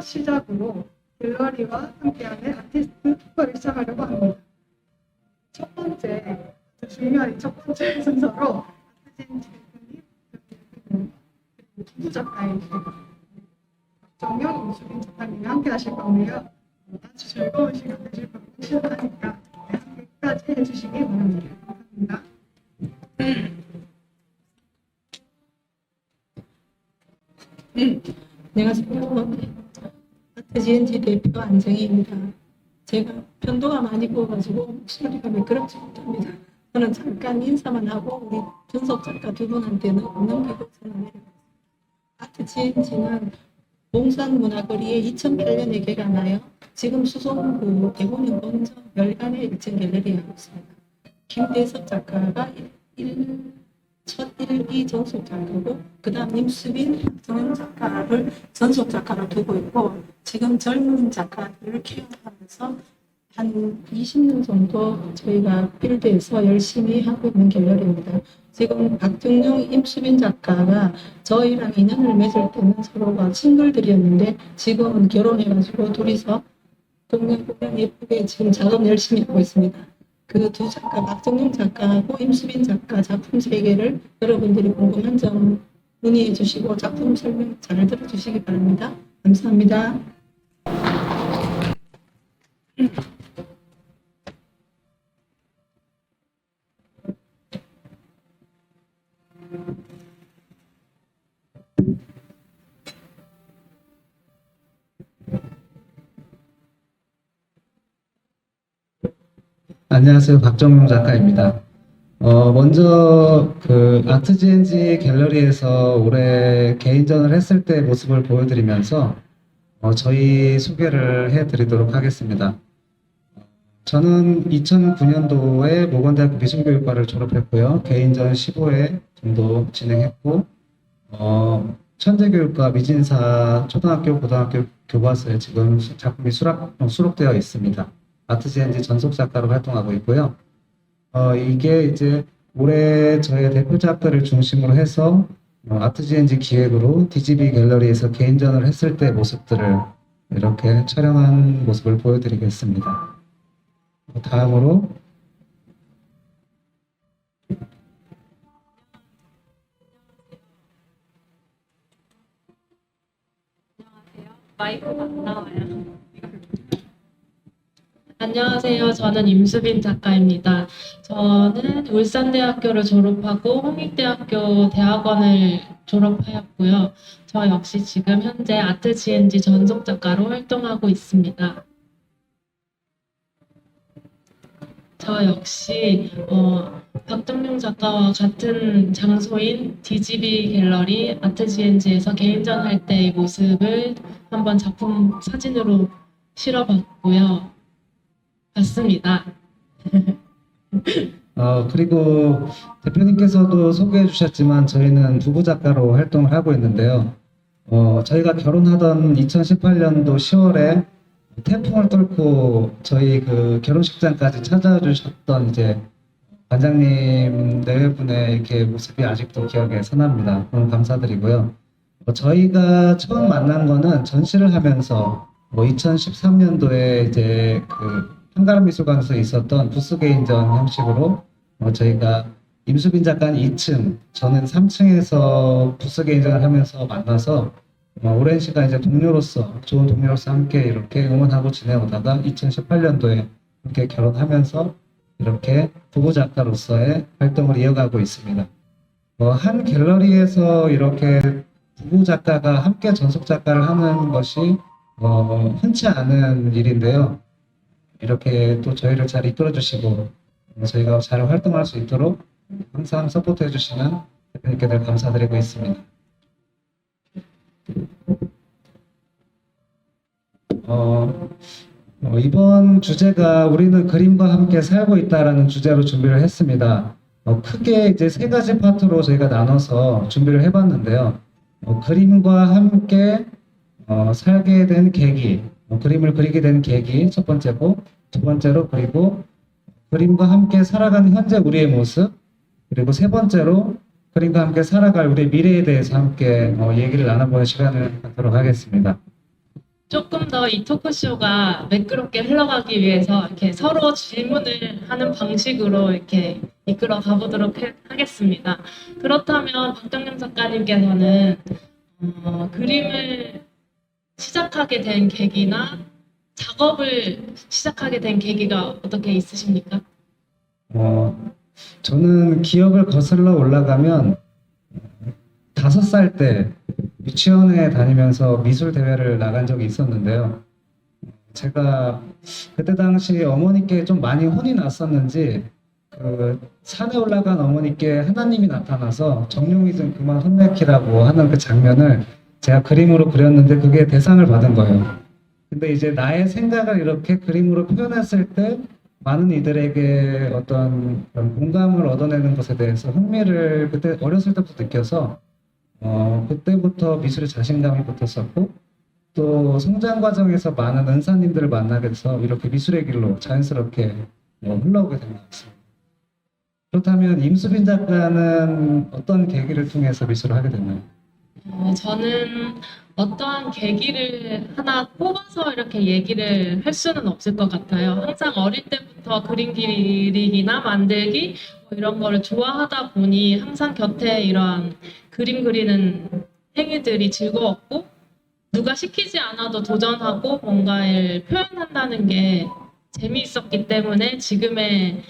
시작으로 갤러리와 함께하는 아티스트 투어를 시작하려고 합니다. 첫 번째, 중요한 첫 번째 순서로 아트진 대표님, 그리고 부부 작가인 박정영, 임수빈 작가님이 함께 하실 건데요. 아주 즐거운 시간 되실 거라고 생각하니까 끝까지 해주시기 바랍니다. 감사합니다. 안녕하세요. 아트GNG 대표 안정희입니다. 제가 편도가 많이 부어가지고 목소리가 매끄럽지 못합니다. 저는 잠깐 인사만 하고 우리 전속 작가 두 분한테는 넘기고 저는 내려가겠습니다. 아트GNG는 봉산문화거리에 2008년에 개관하여 지금 수성구 대본영 본점 열간의 1층 갤러리에 하고 있습니다. 김대섭 작가가 첫 1기 전속 작가고 그 다음 임수빈, 박정영 작가를 전속 작가로 두고 있고 지금 젊은 작가들을 케어하면서 한 20년 정도 저희가 필드에서 열심히 하고 있는 갤러리입니다. 지금 박정영, 임수빈 작가가 저희랑 인연을 맺을 때는 서로가 싱글들이었는데 지금은 결혼해가지고 둘이서 동양동양 예쁘게 지금 작업 열심히 하고 있습니다. 그 두 작가, 박정영 작가하고 임수빈 작가 작품 세계를 여러분들이 궁금한 점 문의해 주시고 작품 설명 잘 들어주시기 바랍니다. 감사합니다. 안녕하세요. 박정용 작가입니다. 먼저 아트GNG 갤러리에서 올해 개인전을 했을 때 모습을 보여드리면서 저희 소개를 해드리도록 하겠습니다. 저는 2009년도에 모건대학교 미술교육과를 졸업했고요. 개인전 15회 정도 진행했고 천재교육과 미진사 초등학교, 고등학교 교과서에 지금 작품이 수록되어 있습니다. 아트GNG 전속 작가로 활동하고 있고요. 이게 이제 올해 저의 대표작들을 중심으로 해서 아트GNG 기획으로 DGB 갤러리에서 개인전을 했을 때 모습들을 이렇게 촬영한 모습을 보여드리겠습니다. 다음으로 마이크가 안 나와요. 안녕하세요. 저는 임수빈 작가입니다. 저는 울산대학교를 졸업하고 홍익대학교 대학원을 졸업하였고요. 저 역시 지금 현재 아트GNG 전속 작가로 활동하고 있습니다. 저 역시 박정용 작가와 같은 장소인 DGB 갤러리 아트GNG에서 개인전 할 때의 모습을 한번 작품 사진으로 실어봤고요. 봤습니다. 그리고 대표님께서도 소개해 주셨지만 저희는 부부 작가로 활동을 하고 있는데요. 저희가 결혼하던 2018년도 10월에 태풍을 뚫고 저희 그 결혼식장까지 찾아주셨던 이제 관장님 내외분의 이렇게 모습이 아직도 기억에 선합니다. 너무 감사드리고요. 저희가 처음 만난 거는 전시를 하면서 2013년도에 이제 그 한가람미술관에서 있었던 부스 개인전 형식으로 저희가 임수빈 작가는 2층, 저는 3층에서 부스 개인전을 하면서 만나서 오랜 시간 이제 동료로서, 좋은 동료로서 함께 이렇게 응원하고 지내오다가 2018년도에 이렇게 결혼하면서 이렇게 부부 작가로서의 활동을 이어가고 있습니다. 한 갤러리에서 이렇게 부부 작가가 함께 전속 작가를 하는 것이 흔치 않은 일인데요. 이렇게 또 저희를 잘 이끌어 주시고 저희가 잘 활동할 수 있도록 항상 서포트 해주시는 대표님께 늘 감사드리고 있습니다. 이번 주제가 우리는 그림과 함께 살고 있다라는 주제로 준비를 했습니다. 크게 이제 세 가지 파트로 저희가 나눠서 준비를 해봤는데요. 그림과 함께 살게 된 계기, 그림을 그리게 된 계기 첫 번째고, 두 번째로 그리고 그림과 함께 살아가는 현재 우리의 모습, 그리고 세 번째로 그림과 함께 살아갈 우리의 미래에 대해서 함께 얘기를 나눠보는 시간을 갖도록 하겠습니다. 조금 더 이 토크쇼가 매끄럽게 흘러가기 위해서 이렇게 서로 질문을 하는 방식으로 이렇게 이끌어 가보도록 하겠습니다. 그렇다면 박정영 작가님께서는 그림을 시작하게 된 계기나 작업을 시작하게 된 계기가 어떻게 있으십니까? 저는 기억을 거슬러 올라가면 5살 때 유치원에 다니면서 미술 대회를 나간 적이 있었는데요. 제가 그때 당시 어머니께 좀 많이 혼이 났었는지 그 산에 올라간 어머니께 하나님이 나타나서 정룡이 좀 그만 혼내키라고 하는 그 장면을 제가 그림으로 그렸는데 그게 대상을 받은 거예요. 근데 이제 나의 생각을 이렇게 그림으로 표현했을 때 많은 이들에게 어떤 그런 공감을 얻어내는 것에 대해서 흥미를 그때 어렸을 때부터 느껴서 그때부터 미술에 자신감이 붙었었고 또 성장 과정에서 많은 은사님들을 만나게 돼서 이렇게 미술의 길로 자연스럽게 흘러오게 된 것 같습니다. 그렇다면 임수빈 작가는 어떤 계기를 통해서 미술을 하게 됐나요? 저는 어떠한 계기를 하나 뽑아서 이렇게 얘기를 할 수는 없을 것 같아요. 항상 어릴 때부터 그림 그리기나 만들기 뭐 이런 거를 좋아하다 보니 항상 곁에 이러한 그림 그리는 행위들이 즐거웠고 누가 시키지 않아도 도전하고 뭔가를 표현한다는 게 재미있었기 때문에 지금의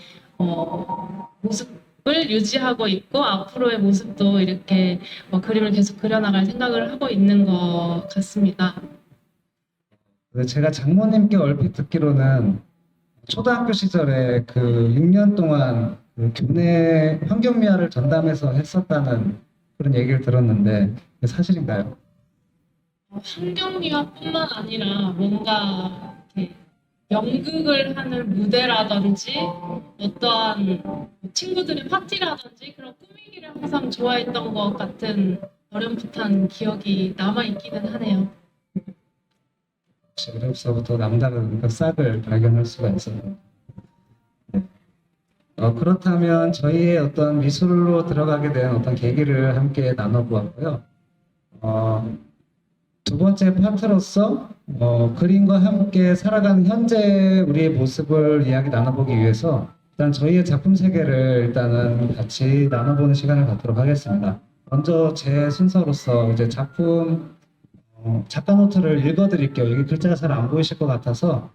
모습을 유지하고 있고 앞으로의 모습도 이렇게 그림을 계속 그려나갈 생각을 하고 있는 것 같습니다. 제가 장모님께 얼핏 듣기로는 초등학교 시절에 그 6년 동안 그 교내 환경미화를 전담해서 했었다는 그런 얘기를 들었는데 그게 사실인가요? 환경미화뿐만 아니라 뭔가 이렇게 연극을 하는 무대라든지 어떠한 친구들의 파티라든지 그런 꾸미기를 항상 좋아했던 것 같은 어렴풋한 기억이 남아있기는 하네요. 그래서부터 남다른 그 싹을 발견할 수가 있었네요. 네. 그렇다면 저희의 어떤 미술로 들어가게 된 어떤 계기를 함께 나눠보았고요. 두 번째 파트로서 그림과 함께 살아가는 현재 우리의 모습을 이야기 나눠보기 위해서 일단 저희의 작품 세계를 일단은 같이 나눠보는 시간을 갖도록 하겠습니다. 먼저 제 순서로서 이제 작품 작가 노트를 읽어드릴게요. 여기 글자가 잘 안 보이실 것 같아서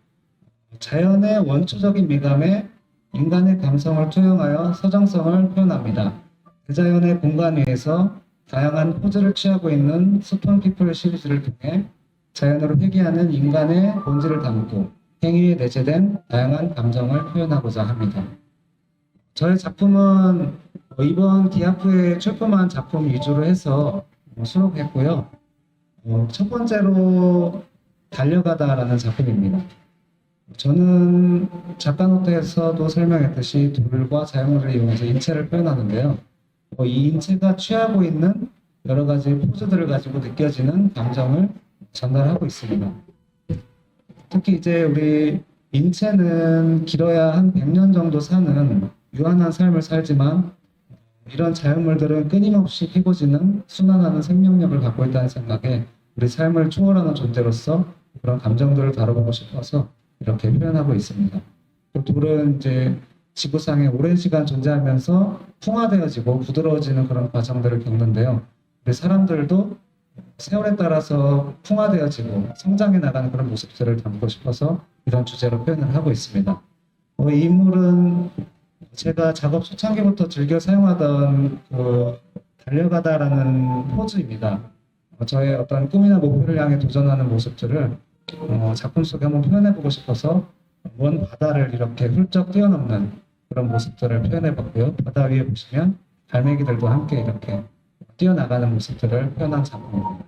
자연의 원초적인 미감에 인간의 감성을 투영하여 서정성을 표현합니다. 대자연의 공간 위에서 다양한 포즈를 취하고 있는 스톤 피플 시리즈를 통해 자연으로 회귀하는 인간의 본질을 담고 행위에 내재된 다양한 감정을 표현하고자 합니다. 저의 작품은 이번 기아프에 출품한 작품 위주로 해서 수록했고요. 첫 번째로 달려가다라는 작품입니다. 저는 작가 노트에서도 설명했듯이 돌과 자연물을 이용해서 인체를 표현하는데요. 이 인체가 취하고 있는 여러 가지 포즈들을 가지고 느껴지는 감정을 전달하고 있습니다. 특히 이제 우리 인체는 길어야 한 100년 정도 사는 유한한 삶을 살지만 이런 자연물들은 끊임없이 피고지는 순환하는 생명력을 갖고 있다는 생각에 우리 삶을 초월하는 존재로서 그런 감정들을 다뤄보고 싶어서 이렇게 표현하고 있습니다. 또 돌은 이제 지구상에 오랜 시간 존재하면서 풍화되어지고 부드러워지는 그런 과정들을 겪는데요. 우리 사람들도 세월에 따라서 풍화되어지고 성장해 나가는 그런 모습들을 담고 싶어서 이런 주제로 표현을 하고 있습니다. 이 인물은 제가 작업 초창기부터 즐겨 사용하던 그 달려가다라는 포즈입니다. 저의 어떤 꿈이나 목표를 향해 도전하는 모습들을 작품 속에 한번 표현해보고 싶어서 먼 바다를 이렇게 훌쩍 뛰어넘는 그런 모습들을 표현해봤고요. 바다 위에 보시면 갈매기들도 함께 이렇게 뛰어나가는 모습들을 표현한 작품입니다.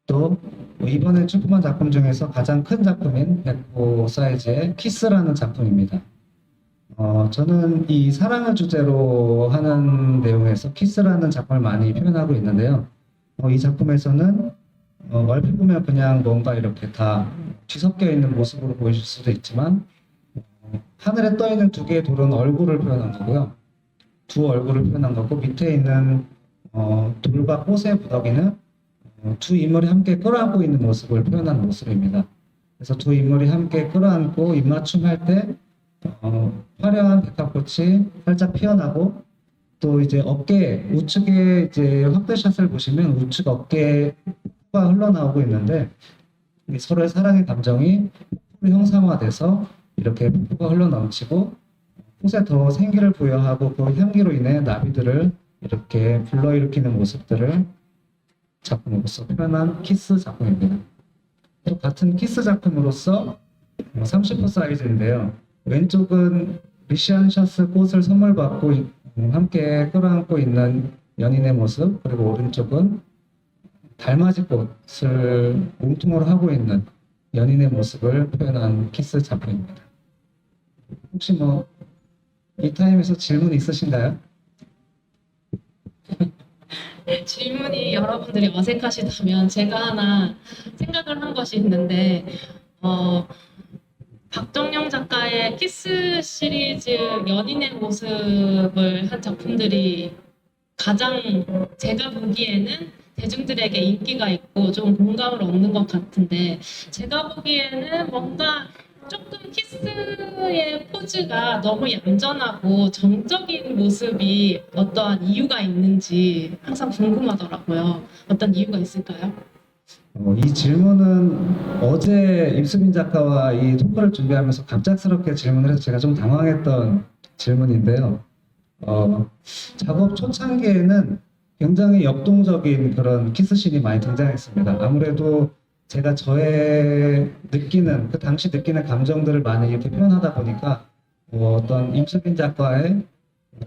또 이번에 출품한 작품 중에서 가장 큰 작품인 100호 사이즈의 키스라는 작품입니다. 저는 이 사랑을 주제로 하는 내용에서 키스라는 작품을 많이 표현하고 있는데요. 이 작품에서는 얼핏 보면 그냥 뭔가 이렇게 다 뒤섞여 있는 모습으로 보이실 수도 있지만 하늘에 떠 있는 두 개의 돌은 얼굴을 표현한 거고요. 두 얼굴을 표현한 거고 밑에 있는 돌과 꽃의 부더기는 두 인물이 함께 끌어안고 있는 모습을 표현한 모습입니다. 그래서 두 인물이 함께 끌어안고 입맞춤할 때 화려한 백합꽃이 살짝 피어나고 또 이제 어깨 우측에 이제 확대샷을 보시면 우측 어깨가 흘러나오고 있는데 이 서로의 사랑의 감정이 폭포로 형상화돼서 이렇게 폭포가 흘러넘치고 꽃에 더 생기를 부여하고 그 향기로 인해 나비들을 이렇게 불러일으키는 모습들을 작품으로서 표현한 키스 작품입니다. 또 같은 키스 작품으로서 30호 사이즈인데요. 왼쪽은 리시안 샤스 꽃을 선물 받고 함께 끌어안고 있는 연인의 모습, 그리고 오른쪽은 달맞이 꽃을 몸통으로 하고 있는 연인의 모습을 표현한 키스 작품입니다. 혹시 뭐 이 타임에서 질문 있으신가요? 질문이 여러분들이 어색하시다면 제가 하나 생각을 한 것이 있는데 박정영 작가의 키스 시리즈 연인의 모습을 한 작품들이 가장 제가 보기에는 대중들에게 인기가 있고 좀 공감을 얻는 것 같은데 제가 보기에는 뭔가 조금 키스의 포즈가 너무 얌전하고 정적인 모습이 어떠한 이유가 있는지 항상 궁금하더라고요. 어떤 이유가 있을까요? 이 질문은 어제 임수빈 작가와 이 토크를 준비하면서 갑작스럽게 질문을 해서 제가 좀 당황했던 질문인데요. 작업 초창기에는 굉장히 역동적인 그런 키스씬이 많이 등장했습니다. 아무래도 제가 저의 느끼는, 그 당시 느끼는 감정들을 많이 이렇게 표현하다 보니까 어떤 임수빈 작가의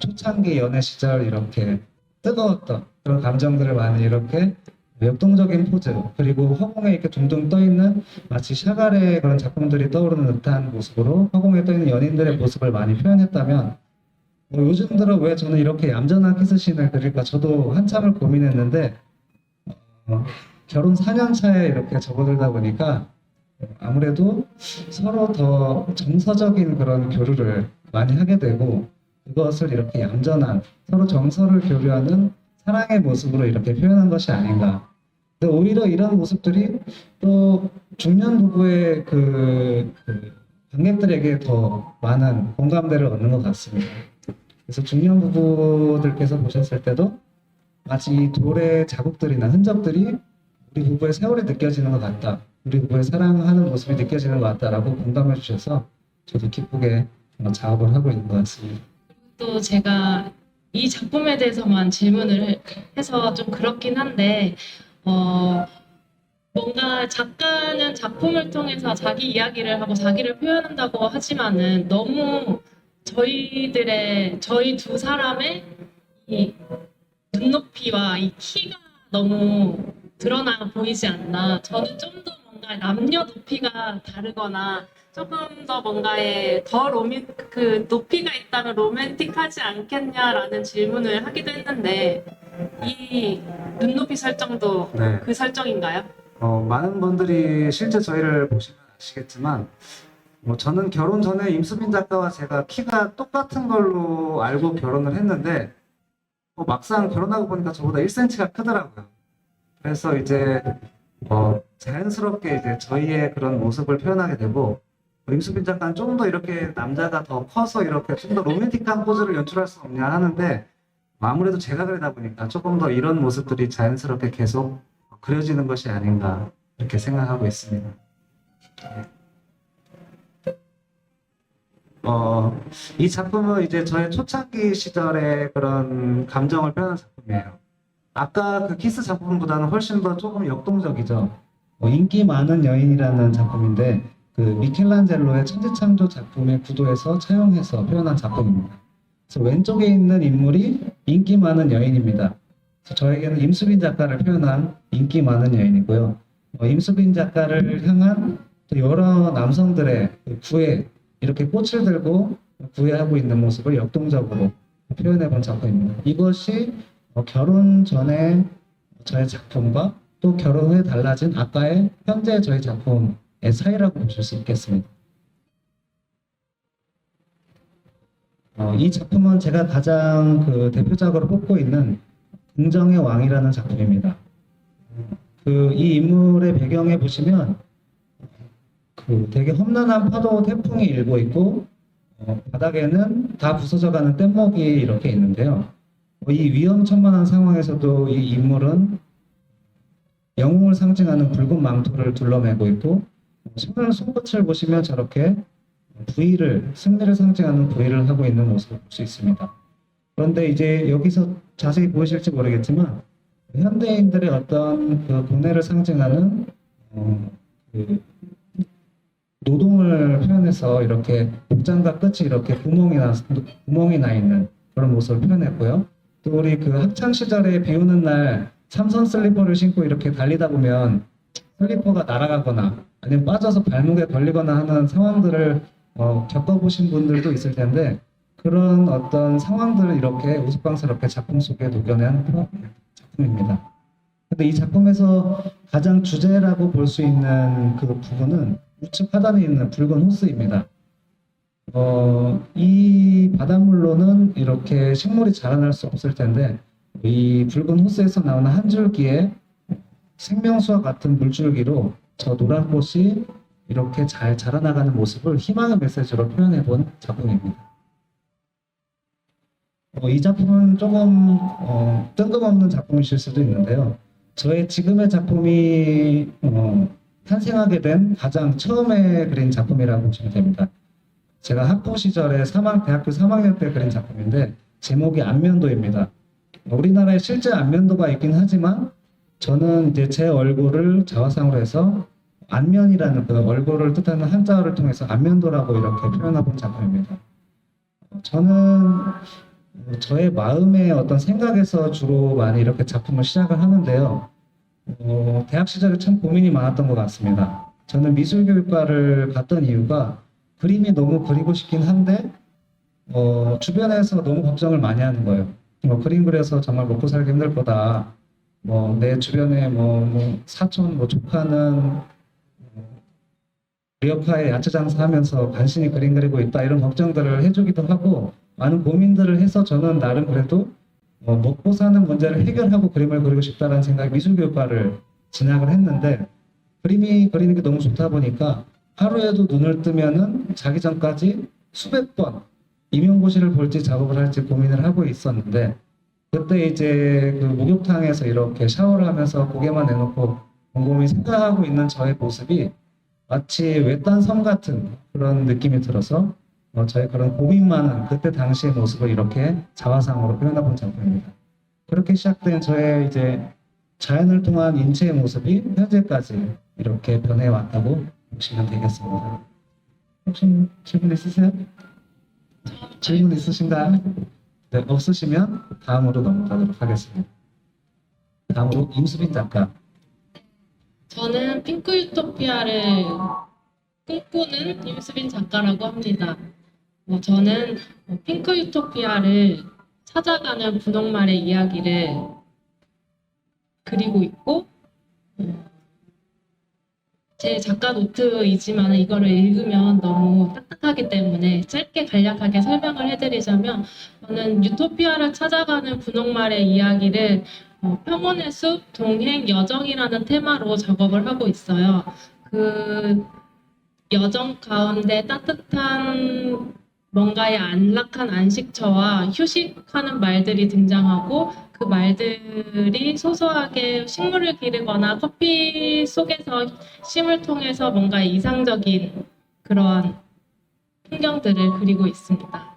초창기 연애 시절 이렇게 뜨거웠던 그런 감정들을 많이 이렇게 역동적인 포즈, 그리고 허공에 이렇게 둥둥 떠있는 마치 샤갈의 그런 작품들이 떠오르는 듯한 모습으로 허공에 떠있는 연인들의 모습을 많이 표현했다면 요즘 들어 왜 저는 이렇게 얌전한 키스씬을 그릴까 저도 한참을 고민했는데 결혼 4년 차에 이렇게 접어들다 보니까 아무래도 서로 더 정서적인 그런 교류를 많이 하게 되고 그것을 이렇게 얌전한 서로 정서를 교류하는 사랑의 모습으로 이렇게 표현한 것이 아닌가. 근데 오히려 이런 모습들이 또 중년 부부의 그 관객들에게 더 많은 공감대를 얻는 것 같습니다. 그래서 중년 부부들께서 보셨을 때도 마치 이 돌의 자국들이나 흔적들이 우리 부부의 세월이 느껴지는 것 같다. 우리 부부의 사랑하는 모습이 느껴지는 것 같다라고 공감해 주셔서 저도 기쁘게 작업을 하고 있는 것 같습니다. 또 제가 이 작품에 대해서만 질문을 해서 좀 그렇긴 한데 뭔가 작가는 작품을 통해서 자기 이야기를 하고 자기를 표현한다고 하지만은 너무 저희 두 사람의 이 눈높이와 이 키가 너무 드러나 보이지 않나. 저는 좀 더 뭔가 남녀 높이가 다르거나 조금 더 뭔가에 더 그 높이가 있다면 로맨틱하지 않겠냐라는 질문을 하기도 했는데 이 눈높이 설정도 네. 그 설정인가요? 많은 분들이 실제 저희를 보시면 아시겠지만 저는 결혼 전에 임수빈 작가와 제가 키가 똑같은 걸로 알고 결혼을 했는데 막상 결혼하고 보니까 저보다 1cm가 크더라고요. 그래서 이제 자연스럽게 이제 저희의 그런 모습을 표현하게 되고 임수빈 작가는 좀 더 이렇게 남자가 더 커서 이렇게 좀 더 로맨틱한 포즈를 연출할 수 없냐 하는데 아무래도 제가 그러다 보니까 조금 더 이런 모습들이 자연스럽게 계속 그려지는 것이 아닌가 이렇게 생각하고 있습니다. 이 작품은 이제 저의 초창기 시절의 그런 감정을 표현한 작품이에요. 아까 그 키스 작품보다는 훨씬 더 조금 역동적이죠. 인기 많은 여인이라는 작품인데 그 미켈란젤로의 천지창조 작품의 구도에서 차용해서 표현한 작품입니다. 그래서 왼쪽에 있는 인물이 인기 많은 여인입니다. 그래서 저에게는 임수빈 작가를 표현한 인기 많은 여인이고요. 임수빈 작가를 향한 또 여러 남성들의 그 구애, 이렇게 꽃을 들고 구애하고 있는 모습을 역동적으로 표현해 본 작품입니다. 이것이 결혼 전에 저의 작품과 또 결혼 후에 달라진 아까의 현재 저희 작품의 차이라고 보실 수 있겠습니다. 이 작품은 제가 가장 그 대표작으로 뽑고 있는 긍정의 왕이라는 작품입니다. 이 인물의 배경에 보시면 되게 험난한 파도 태풍이 일고 있고 바닥에는 다 부서져가는 뗏목이 이렇게 있는데요. 이 위험천만한 상황에서도 이 인물은 영웅을 상징하는 붉은 망토를 둘러매고 있고 손끝을 보시면 저렇게 승리를 상징하는 V를 하고 있는 모습을 볼 수 있습니다. 그런데 이제 여기서 자세히 보이실지 모르겠지만 현대인들의 어떤 고뇌를 상징하는 노동을 표현해서 이렇게 복장과 끝이 이렇게 구멍이 나 있는 그런 모습을 표현했고요. 또 우리 학창 시절에 비 오는 날 삼선 슬리퍼를 신고 이렇게 달리다 보면 슬리퍼가 날아가거나 아니면 빠져서 발목에 걸리거나 하는 상황들을 겪어보신 분들도 있을 텐데 그런 어떤 상황들을 이렇게 우스꽝스럽게 작품 속에 녹여낸 작품입니다. 근데 이 작품에서 가장 주제라고 볼 수 있는 그 부분은 우측 하단에 있는 붉은 호스입니다. 이 바닷물로는 이렇게 식물이 자라날 수 없을 텐데 이 붉은 호스에서 나오는 한 줄기의 생명수와 같은 물줄기로 저 노란 꽃이 이렇게 잘 자라나가는 모습을 희망의 메시지로 표현해 본 작품입니다. 이 작품은 조금 뜬금없는 작품이실 수도 있는데요. 저의 지금의 작품이 탄생하게 된 가장 처음에 그린 작품이라고 보시면 됩니다. 제가 학부 시절에 대학교 3학년 때 그린 작품인데 제목이 안면도입니다. 우리나라에 실제 안면도가 있긴 하지만 저는 이제 제 얼굴을 자화상으로 해서 안면이라는 그 얼굴을 뜻하는 한자어를 통해서 안면도라고 이렇게 표현해 본 작품입니다. 저는 저의 마음의 어떤 생각에서 주로 많이 이렇게 작품을 시작을 하는데요. 대학 시절에 참 고민이 많았던 것 같습니다. 저는 미술교육과를 갔던 이유가 그림이 너무 그리고 싶긴 한데 주변에서 너무 걱정을 많이 하는 거예요. 그림 그려서 정말 먹고 살기 힘들 거다. 내 주변에 사촌, 조카는 리어카에 야채 장사하면서 간신히 그림 그리고 있다 이런 걱정들을 해주기도 하고 많은 고민들을 해서 저는 나름 그래도 먹고 사는 문제를 해결하고 그림을 그리고 싶다는 생각에 미술교육과를 진학을 했는데 그림이 그리는 게 너무 좋다 보니까 하루에도 눈을 뜨면은 자기 전까지 수백 번 임용고시를 볼지 작업을 할지 고민을 하고 있었는데 그때 이제 목욕탕에서 이렇게 샤워를 하면서 고개만 내놓고 곰곰이 생각하고 있는 저의 모습이 마치 외딴 섬 같은 그런 느낌이 들어서 저의 그런 고민 많은 그때 당시의 모습을 이렇게 자화상으로 표현해 본 작품입니다. 그렇게 시작된 저의 이제 자연을 통한 인체의 모습이 현재까지 이렇게 변해왔다고 보시면 되겠습니다. 혹시 질문 있으세요? 질문 있으신가요? 네, 없으시면 다음으로 넘어가도록 하겠습니다. 다음으로 임수빈 작가. 저는 핑크 유토피아를 꿈꾸는 임수빈 작가라고 합니다. 저는 핑크 유토피아를 찾아가는 분홍말의 이야기를 그리고 있고 제 작가 노트이지만 이거를 읽으면 너무 딱딱하기 때문에 짧게 간략하게 설명을 해드리자면 저는 유토피아를 찾아가는 분홍말의 이야기를 평온의 숲, 동행, 여정이라는 테마로 작업을 하고 있어요. 그 여정 가운데 따뜻한 뭔가의 안락한 안식처와 휴식하는 말들이 등장하고 그 말들이 소소하게 식물을 기르거나 커피 속에서 심을 통해서 뭔가 이상적인 그런 풍경들을 그리고 있습니다.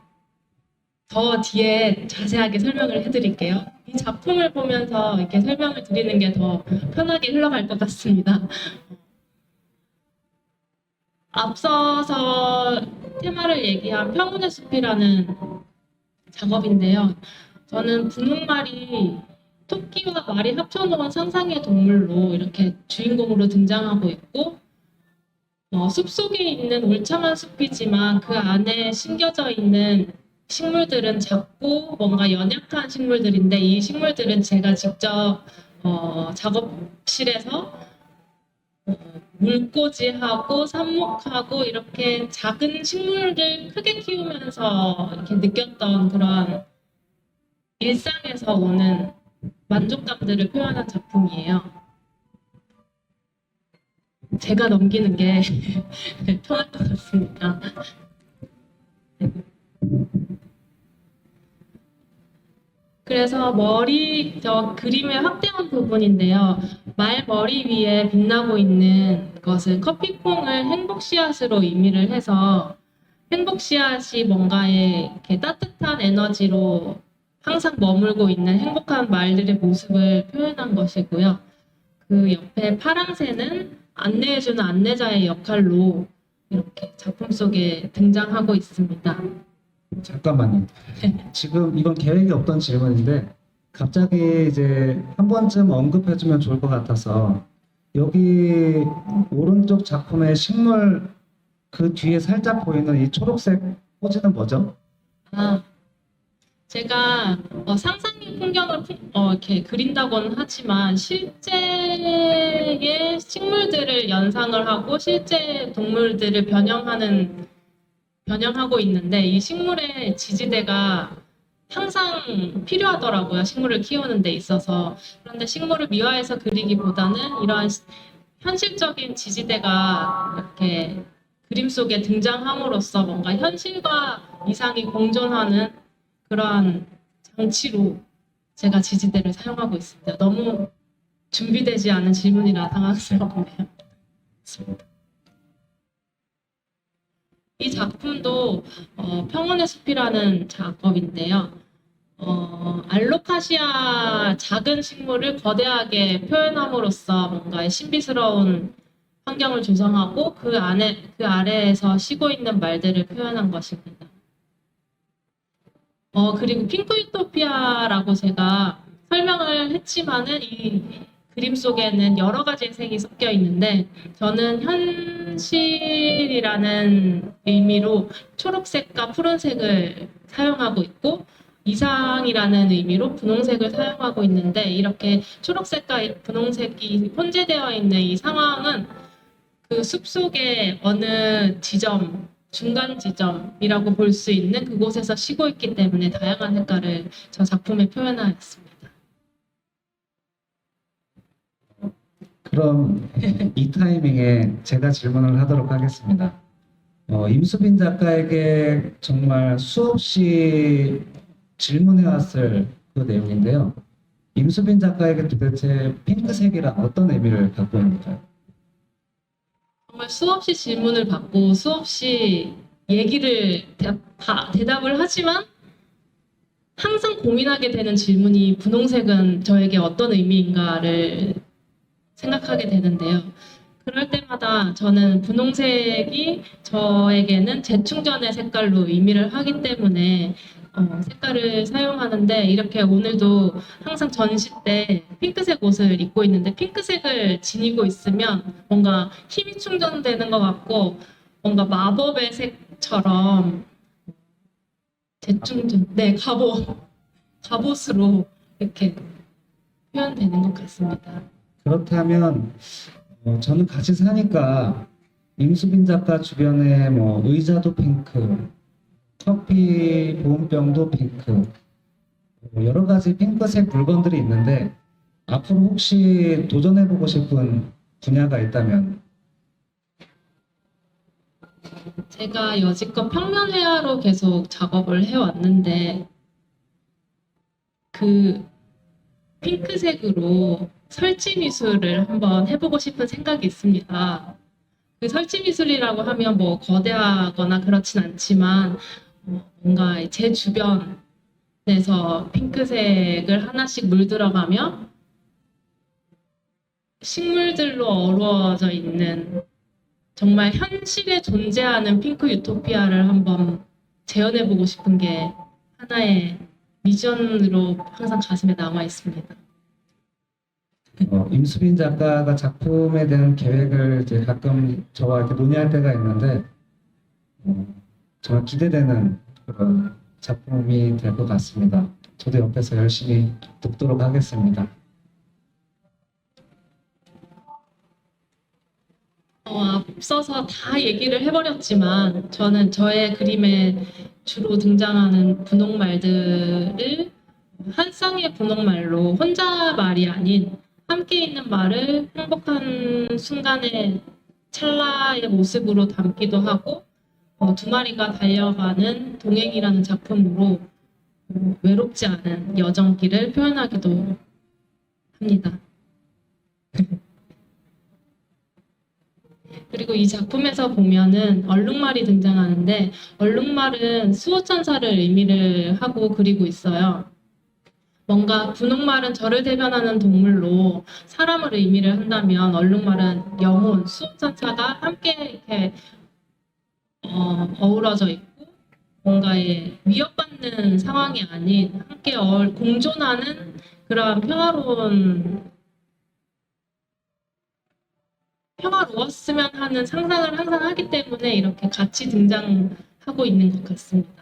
더 뒤에 자세하게 설명을 해드릴게요. 이 작품을 보면서 이렇게 설명을 드리는 게 더 편하게 흘러갈 것 같습니다. 앞서서 테마를 얘기한 평온의 숲이라는 작업인데요. 저는 분홍말이 토끼와 말이 합쳐놓은 상상의 동물로 이렇게 주인공으로 등장하고 있고 숲속에 있는 울창한 숲이지만 그 안에 심겨져 있는 식물들은 작고 뭔가 연약한 식물들인데 이 식물들은 제가 직접 작업실에서 물꽂이하고 삽목하고 이렇게 작은 식물을 크게 키우면서 이렇게 느꼈던 그런 일상에서 오는 만족감들을 표현한 작품이에요. 제가 넘기는 게 편할 것 같습니다. 그래서 저 그림의 확대한 부분인데요. 말머리 위에 빛나고 있는 것은 커피콩을 행복 씨앗으로 의미를 해서 행복 씨앗이 뭔가의 이렇게 따뜻한 에너지로 항상 머물고 있는 행복한 말들의 모습을 표현한 것이고요. 그 옆에 파랑새는 안내해주는 안내자의 역할로 이렇게 작품 속에 등장하고 있습니다. 잠깐만요. 지금 이건 계획이 없던 질문인데 갑자기 이제 한 번쯤 언급해주면 좋을 것 같아서 여기 오른쪽 작품의 식물 그 뒤에 살짝 보이는 이 초록색 포즈는 뭐죠? 아, 제가 상상의 풍경을 이렇게 그린다고는 하지만 실제의 식물들을 연상을 하고 실제 동물들을 변형하고 있는데 이 식물의 지지대가 항상 필요하더라고요. 식물을 키우는 데 있어서. 그런데 식물을 미화해서 그리기보다는 이러한 현실적인 지지대가 이렇게 그림 속에 등장함으로써 뭔가 현실과 이상이 공존하는 그러한 장치로 제가 지지대를 사용하고 있습니다. 너무 준비되지 않은 질문이라 당황스럽네요. 이 작품도 평온의 숲이라는 작업인데요. 알로카시아 작은 식물을 거대하게 표현함으로써 뭔가 신비스러운 환경을 조성하고 그 아래에서 쉬고 있는 말들을 표현한 것입니다. 그리고 핑크 유토피아라고 제가 설명을 했지만은 이 그림 속에는 여러 가지의 색이 섞여 있는데 저는 현실이라는 의미로 초록색과 푸른색을 사용하고 있고 이상이라는 의미로 분홍색을 사용하고 있는데 이렇게 초록색과 분홍색이 혼재되어 있는 이 상황은 그 숲속의 어느 지점, 중간 지점이라고 볼 수 있는 그곳에서 쉬고 있기 때문에 다양한 색깔을 저 작품에 표현하였습니다. 그럼 이 타이밍에 제가 질문을 하도록 하겠습니다. 임수빈 작가에게 정말 수없이 질문해왔을 그 내용인데요. 임수빈 작가에게 도대체 핑크색이란 어떤 의미를 갖고 있는가요? 정말 수없이 질문을 받고 수없이 얘기를 대답을 하지만 항상 고민하게 되는 질문이 분홍색은 저에게 어떤 의미인가를 생각하게 되는데요. 그럴 때마다 저는 분홍색이 저에게는 재충전의 색깔로 의미를 하기 때문에 색깔을 사용하는데 이렇게 오늘도 항상 전시 때 핑크색 옷을 입고 있는데 핑크색을 지니고 있으면 뭔가 힘이 충전되는 것 같고 뭔가 마법의 색처럼 재충전, 네, 갑옷으로 이렇게 표현되는 것 같습니다. 그렇다면 저는 같이 사니까 임수빈 작가 주변에 뭐 의자도 핑크, 커피 보온병도 핑크, 여러 가지 핑크색 물건들이 있는데 앞으로 혹시 도전해보고 싶은 분야가 있다면? 제가 여지껏 평면 회화로 계속 작업을 해왔는데 그 핑크색으로 설치 미술을 한번 해보고 싶은 생각이 있습니다. 그 설치 미술이라고 하면 뭐 거대하거나 그렇진 않지만 뭔가 제 주변에서 핑크색을 하나씩 물들어가며 식물들로 어우러져 있는 정말 현실에 존재하는 핑크 유토피아를 한번 재현해보고 싶은 게 하나의 미션으로 항상 가슴에 남아 있습니다. 임수빈 작가가 작품에 대한 계획을 이제 가끔 저와 이렇게 논의할 때가 있는데 정말 기대되는 그런 작품이 될 것 같습니다. 저도 옆에서 열심히 돕도록 하겠습니다. 앞서서 다 얘기를 해버렸지만 저는 저의 그림에 주로 등장하는 분홍말들을 한 쌍의 분홍말로 혼자 말이 아닌 함께 있는 말을 행복한 순간에 찰나의 모습으로 담기도 하고 두 마리가 달려가는 동행이라는 작품으로 외롭지 않은 여정길을 표현하기도 합니다. 그리고 이 작품에서 보면은 얼룩말이 등장하는데 얼룩말은 수호천사를 의미를 하고 그리고 있어요. 뭔가 분홍말은 저를 대변하는 동물로 사람을 의미를 한다면 얼룩말은 영혼, 수호천사가 함께 이렇게 어우러져 있고 뭔가의 위협받는 상황이 아닌 함께 공존하는 그런 평화로웠으면 하는 상상을 항상 하기 때문에 이렇게 같이 등장하고 있는 것 같습니다.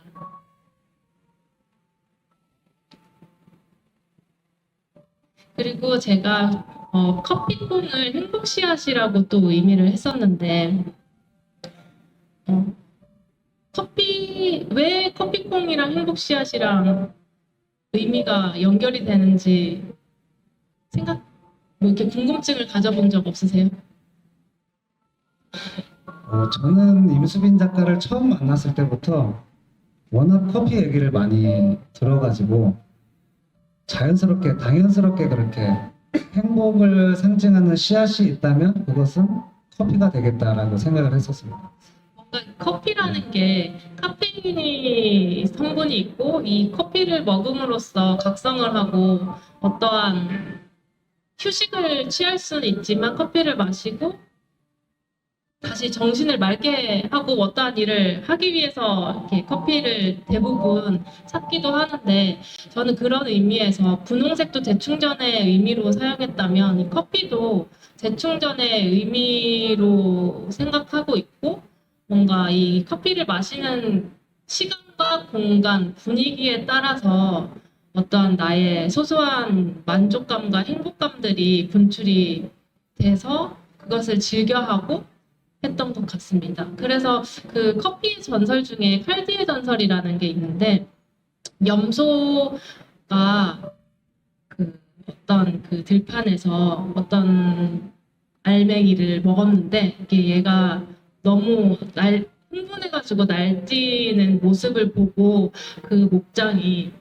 그리고 제가 커피콩을 행복씨앗이라고 또 의미를 했었는데 왜 커피콩이랑 행복씨앗이랑 의미가 연결이 되는지 뭐 이렇게 궁금증을 가져본 적 없으세요? 저는 임수빈 작가를 처음 만났을 때부터 워낙 커피 얘기를 많이 들어가지고 자연스럽게, 당연스럽게 그렇게 행복을 상징하는 씨앗이 있다면 그것은 커피가 되겠다라고 생각을 했었습니다. 뭔가 커피라는 게 카페인이 성분이 있고 이 커피를 먹음으로써 각성을 하고 어떠한 휴식을 취할 수는 있지만 커피를 마시고 다시 정신을 맑게 하고 어떠한 일을 하기 위해서 이렇게 커피를 대부분 찾기도 하는데 저는 그런 의미에서 분홍색도 재충전의 의미로 사용했다면 이 커피도 재충전의 의미로 생각하고 있고 뭔가 이 커피를 마시는 시간과 공간, 분위기에 따라서 어떠한 나의 소소한 만족감과 행복감들이 분출이 돼서 그것을 즐겨하고 했던 것 같습니다. 그래서 그 커피의 전설 중에 칼디의 전설이라는 게 있는데 염소가 어떤 그 들판에서 어떤 알맹이를 먹었는데 이게 얘가 너무 흥분해가지고 날뛰는 모습을 보고 그 목장이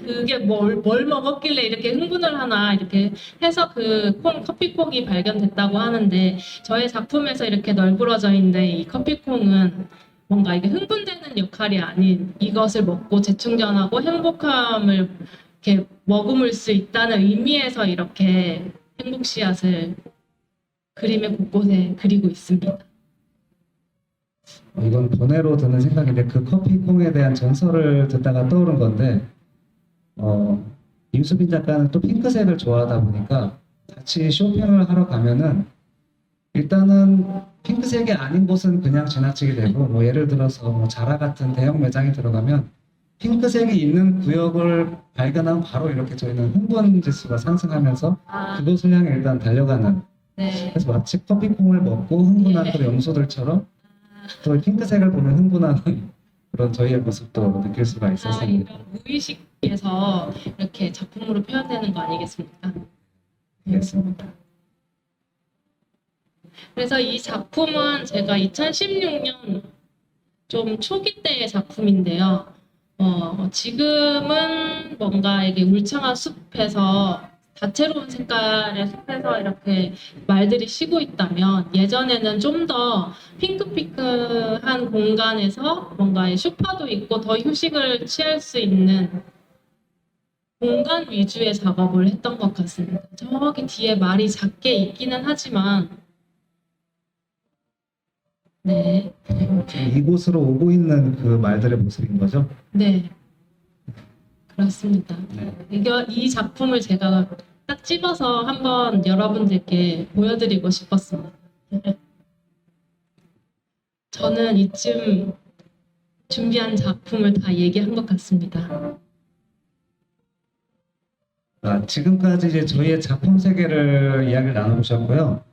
그게 뭘 먹었길래 이렇게 흥분을 하나 이렇게 해서 그 커피콩이 발견됐다고 하는데 저의 작품에서 이렇게 널브러져 있는 이 커피콩은 뭔가 이게 흥분되는 역할이 아닌 이것을 먹고 재충전하고 행복함을 이렇게 머금을 수 있다는 의미에서 이렇게 행복 씨앗을 그림의 곳곳에 그리고 있습니다. 이건 번외로 드는 생각인데 그 커피콩에 대한 전설을 듣다가 떠오른 건데 임수빈 작가는 또 핑크색을 좋아하다 보니까 같이 쇼핑을 하러 가면은 일단은 핑크색이 아닌 곳은 그냥 지나치게 되고 뭐 예를 들어서 뭐 자라 같은 대형 매장에 들어가면 핑크색이 있는 구역을 발견하면 바로 이렇게 저희는 흥분 지수가 상승하면서 그곳을 향해 일단 달려가는 네. 그래서 마치 커피콩을 먹고 흥분한 그런 염소들처럼 또 핑크색을 보면 흥분하는 그런 저희의 모습도 느낄 수가 있었습니다. 이런 무의식에서 이렇게 작품으로 표현되는 거 아니겠습니까? 알겠습니다. 그래서 이 작품은 제가 2016년 좀 초기 때의 작품인데요. 지금은 뭔가 이게 울창한 숲에서 다채로운 색깔의 숲에서 이렇게 말들이 쉬고 있다면 예전에는 좀 더 핑크핑크한 공간에서 뭔가 쇼파도 있고 더 휴식을 취할 수 있는 공간 위주의 작업을 했던 것 같습니다. 저기 뒤에 말이 작게 있기는 하지만 네. 지금 이곳으로 오고 있는 그 말들의 모습인 거죠? 네. 그렇습니다. 네. 이 작품을 제가 딱 집어서 한번 여러분들께 보여드리고 싶었습니다. 저는 이쯤 준비한 작품을 다 얘기한 것 같습니다. 지금까지 이제 저희의 작품 세계를 이야기를 나눠보셨고요.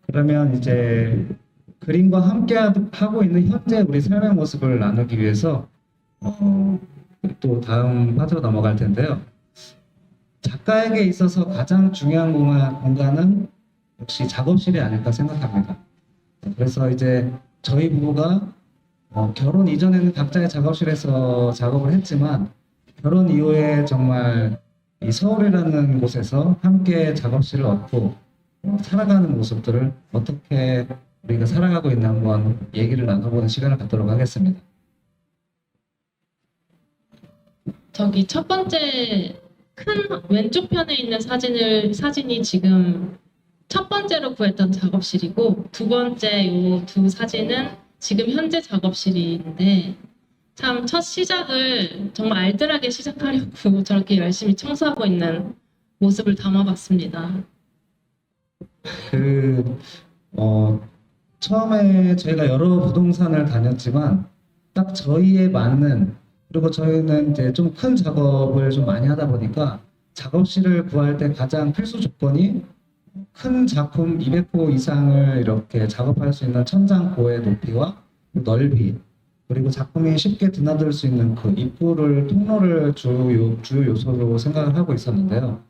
그러면 이제 그림과 함께 하고 있는 현재 우리 삶의 모습을 나누기 위해서 또 다음 파트로 넘어갈 텐데요. 작가에게 있어서 가장 중요한 공간은 역시 작업실이 아닐까 생각합니다. 그래서 이제 저희 부부가 결혼 이전에는 각자의 작업실에서 작업을 했지만 결혼 이후에 정말 이 서울이라는 곳에서 함께 작업실을 얻고 살아가는 모습들을 어떻게 우리가 살아가고 있나 한번 얘기를 나눠보는 시간을 갖도록 하겠습니다. 저기 첫 번째 큰 왼쪽 편에 있는 사진이 지금 첫 번째로 구했던 작업실이고, 두 번째 이 두 사진은 지금 현재 작업실인데, 참 첫 시작을 정말 알뜰하게 시작하려고 저렇게 열심히 청소하고 있는 모습을 담아봤습니다. 처음에 저희가 여러 부동산을 다녔지만 딱 저희에 맞는, 그리고 저희는 이제 좀 큰 작업을 좀 많이 하다 보니까 작업실을 구할 때 가장 필수 조건이 큰 작품 200호 이상을 이렇게 작업할 수 있는 천장고의 높이와 넓이, 그리고 작품이 쉽게 드나들 수 있는 그 입구를, 통로를 주요 요소로 생각을 하고 있었는데요.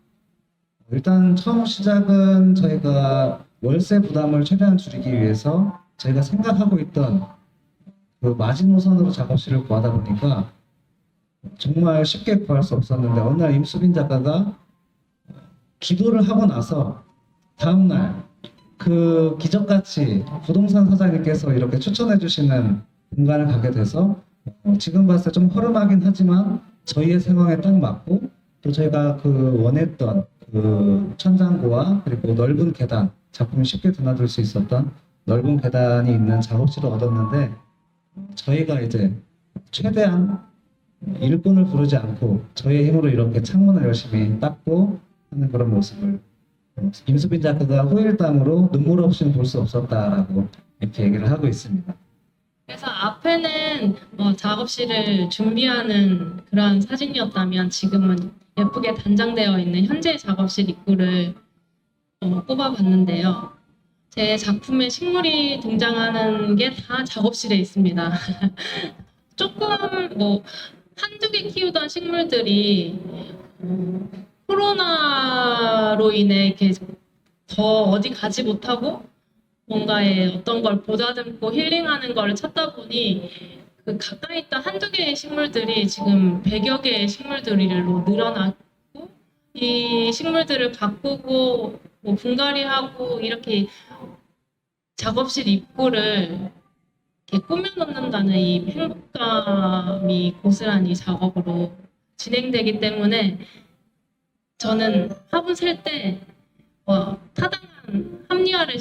일단 처음 시작은 저희가 월세 부담을 최대한 줄이기 위해서 저희가 생각하고 있던 그 마지노선으로 작업실을 구하다 보니까 정말 쉽게 구할 수 없었는데, 어느 날 임수빈 작가가 기도를 하고 나서 다음날 그 기적같이 부동산 사장님께서 이렇게 추천해 주시는 공간을 가게 돼서 지금 봤을 때 좀 허름하긴 하지만 저희의 상황에 딱 맞고, 또 저희가 그 원했던 그 천장고와 그리고 넓은 계단, 작품이 쉽게 드나들 수 있었던 넓은 계단이 있는 작업실을 얻었는데, 저희가 이제 최대한 일꾼을 부르지 않고 저희의 힘으로 이렇게 창문을 열심히 닦고 하는 그런 모습을 임수빈 작가가 후일담으로 눈물 없이는 볼 수 없었다라고 이렇게 얘기를 하고 있습니다. 그래서 앞에는 작업실을 준비하는 그런 사진이었다면, 지금은 예쁘게 단장되어 있는 현재 작업실 입구를 꼽아봤는데요. 제 작품에 식물이 등장하는 게 다 작업실에 있습니다. 조금 한두 개 키우던 식물들이 코로나로 인해 이렇게 더 어디 가지 못하고 뭔가에 어떤 걸 보다듬고 힐링하는 걸 찾다 보니 그 가까이 있던 한두 개의 식물들이 지금 100여 개의 식물들로 늘어났고, 이 식물들을 가꾸고 분갈이하고 이렇게 작업실 입구를 이렇게 꾸며놓는다는 이 행복감이 고스란히 작업으로 진행되기 때문에, 저는 화분 셀 때 타당한 합리화를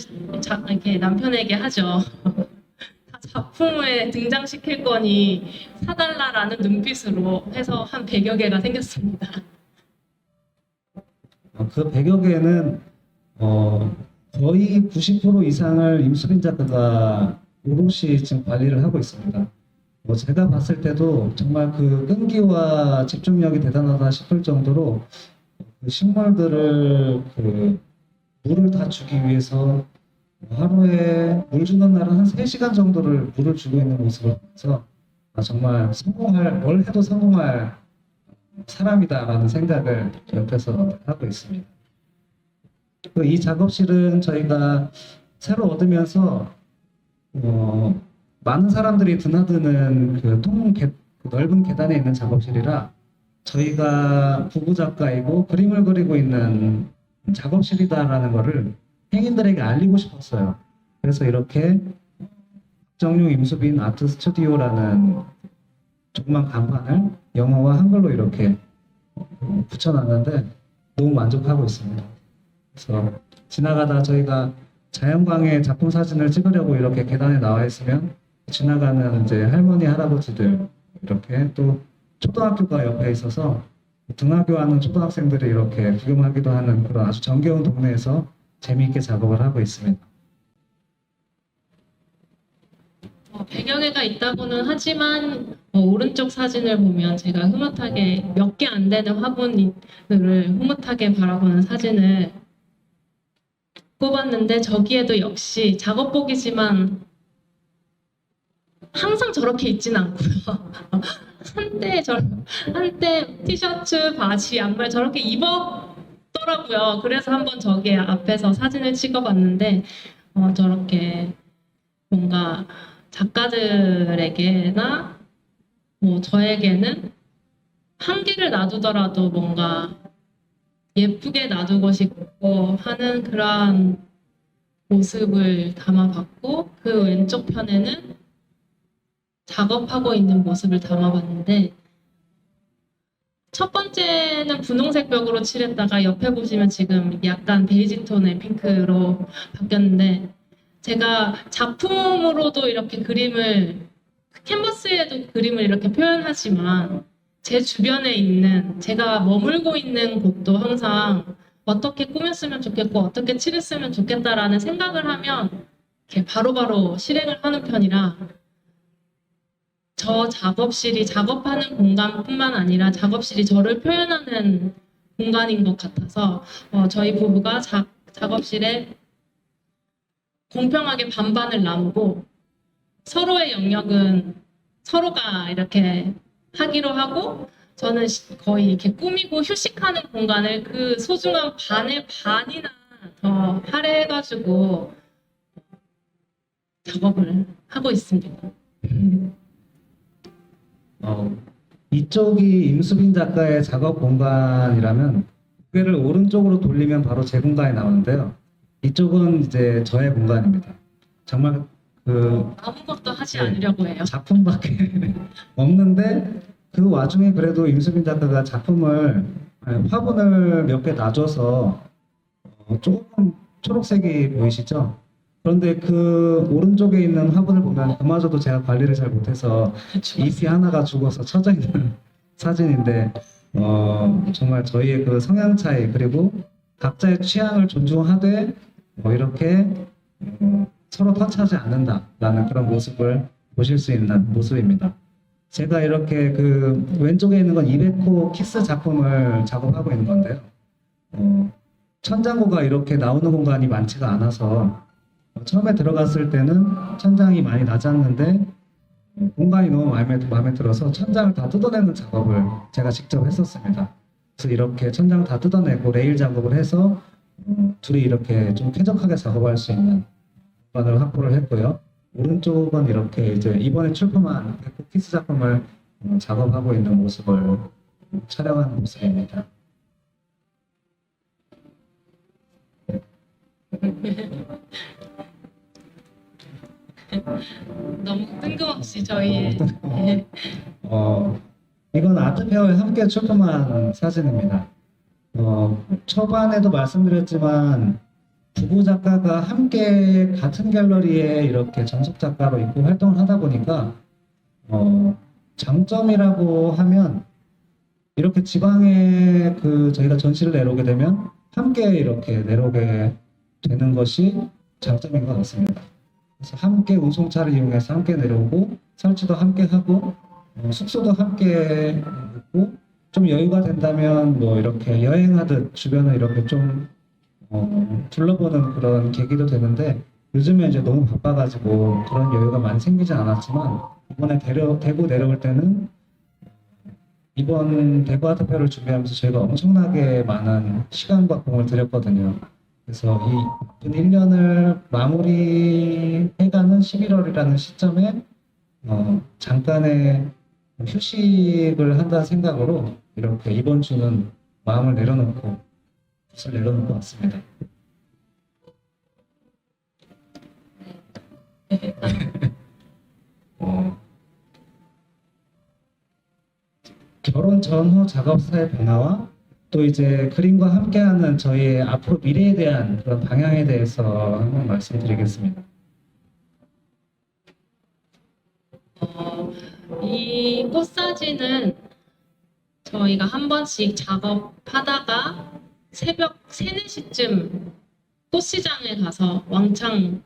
이렇게 남편에게 하죠. 다 작품에 등장시킬 거니 사달라라는 눈빛으로 해서 한 100여 개가 생겼습니다. 그 100여 개는 거의 90% 이상을 임수빈 작가가 오롯이 지금 관리를 하고 있습니다. 제가 봤을 때도 정말 그 끈기와 집중력이 대단하다 싶을 정도로 그 식물들을 물을 다 주기 위해서 하루에 물 주는 날은 한 3시간 정도를 물을 주고 있는 모습을 보면서 정말 뭘 해도 성공할 사람이다라는 생각을 옆에서 하고 있습니다. 이 작업실은 저희가 새로 얻으면서 많은 사람들이 드나드는 그 넓은 계단에 있는 작업실이라 저희가 부부 작가이고 그림을 그리고 있는 작업실이다라는 거를 행인들에게 알리고 싶었어요. 그래서 이렇게 정용 임수빈 아트 스튜디오라는 조그만 간판을 영어와 한글로 이렇게 붙여놨는데 너무 만족하고 있습니다. 그래서 지나가다 저희가 자연광의 작품 사진을 찍으려고 이렇게 계단에 나와 있으면 지나가는 이제 할머니 할아버지들, 이렇게 또 초등학교가 옆에 있어서 등하교하는 초등학생들이 이렇게 구경하기도 하는 그런 아주 정겨운 동네에서 재미있게 작업을 하고 있습니다. 100여 개가 있다고는 하지만 오른쪽 사진을 보면 제가 흐뭇하게 몇 개 안 되는 화분을 흐뭇하게 바라보는 사진을 꼽았는데, 저기에도 역시 작업복이지만 항상 저렇게 있진 않고요. 한때 티셔츠, 바지, 양말 저렇게 예쁘더라고요. 그래서 한번 저기 앞에서 사진을 찍어봤는데 저렇게 뭔가 작가들에게나 뭐 저에게는 한계를 놔두더라도 뭔가 예쁘게 놔두고 싶고 하는 그러한 모습을 담아봤고, 그 왼쪽 편에는 작업하고 있는 모습을 담아봤는데, 첫 번째는 분홍색 벽으로 칠했다가 옆에 보시면 지금 약간 베이지 톤의 핑크로 바뀌었는데, 제가 작품으로도 이렇게 그림을, 캔버스에도 그림을 이렇게 표현하지만 제 주변에 있는, 제가 머물고 있는 곳도 항상 어떻게 꾸몄으면 좋겠고 어떻게 칠했으면 좋겠다라는 생각을 하면 이렇게 바로바로 실행을 하는 편이라, 저 작업실이 작업하는 공간뿐만 아니라 작업실이 저를 표현하는 공간인 것 같아서 저희 부부가 작업실에 공평하게 반반을 나누고 서로의 영역은 서로가 이렇게 하기로 하고, 저는 거의 이렇게 꾸미고 휴식하는 공간을 그 소중한 반의 반이나 더 할애해가지고 작업을 하고 있습니다. 이쪽이 임수빈 작가의 작업 공간이라면 고개를 오른쪽으로 돌리면 바로 제 공간이 나오는데요. 이쪽은 이제 저의 공간입니다. 정말 아무것도 하지 않으려고 해요. 작품밖에 없는데 그 와중에 그래도 임수빈 작가가 작품을 화분을 몇 개 놔줘서 조금 초록색이 보이시죠? 그런데 그 오른쪽에 있는 화분을 보면 그마저도 제가 관리를 잘 못해서 잎이 하나가 죽어서 처져 있는 사진인데 정말 저희의 그 성향 차이, 그리고 각자의 취향을 존중하되 이렇게 서로 터치하지 않는다라는 그런 모습을 보실 수 있는 모습입니다. 제가 이렇게 그 왼쪽에 있는 건 이베코 키스 작품을 작업하고 있는 건데요. 천장고가 이렇게 나오는 공간이 많지가 않아서 처음에 들어갔을 때는 천장이 많이 낮았는데 공간이 너무 마음에 들어서 천장을 다 뜯어내는 작업을 제가 직접 했었습니다. 그래서 이렇게 천장 다 뜯어내고 레일 작업을 해서 둘이 이렇게 좀 쾌적하게 작업할 수 있는 공간을 확보를 했고요. 오른쪽은 이렇게 이제 이번에 출품한 백호 키스 작품을 작업하고 있는 모습을 촬영한 모습입니다. 너무 뜬금없이 저희 이건 아트페어에 함께 출품한 사진입니다. 초반에도 말씀드렸지만 부부 작가가 함께 같은 갤러리에 이렇게 전속 작가로 있고 활동을 하다 보니까 장점이라고 하면 이렇게 지방에 저희가 전시를 내려오게 되면 함께 이렇게 내려오게 되는 것이 장점인 것 같습니다. 그래서 함께 운송차를 이용해서 함께 내려오고 설치도 함께 하고 숙소도 함께 묵고 좀 여유가 된다면 뭐 이렇게 여행하듯 주변을 이렇게 좀 둘러보는 그런 계기도 되는데, 요즘에 이제 너무 바빠가지고 그런 여유가 많이 생기지 않았지만 이번에 대구 내려올 때는 이번 대구 아트페어를 준비하면서 저희가 엄청나게 많은 시간과 공을 들였거든요. 그래서 이 1년을 마무리해가는 11월이라는 시점에 잠깐의 휴식을 한다는 생각으로 이렇게 이번 주는 마음을 내려놓고 붓을 내려놓고 왔습니다. 결혼 전후 작업사의 변화와 또 이제 그림과 함께하는 저희의 앞으로 미래에 대한 그런 방향에 대해서 한번 말씀드리겠습니다. 이 꽃사진은 저희가 한 번씩 작업하다가 새벽 3, 4시쯤 꽃시장에 가서 왕창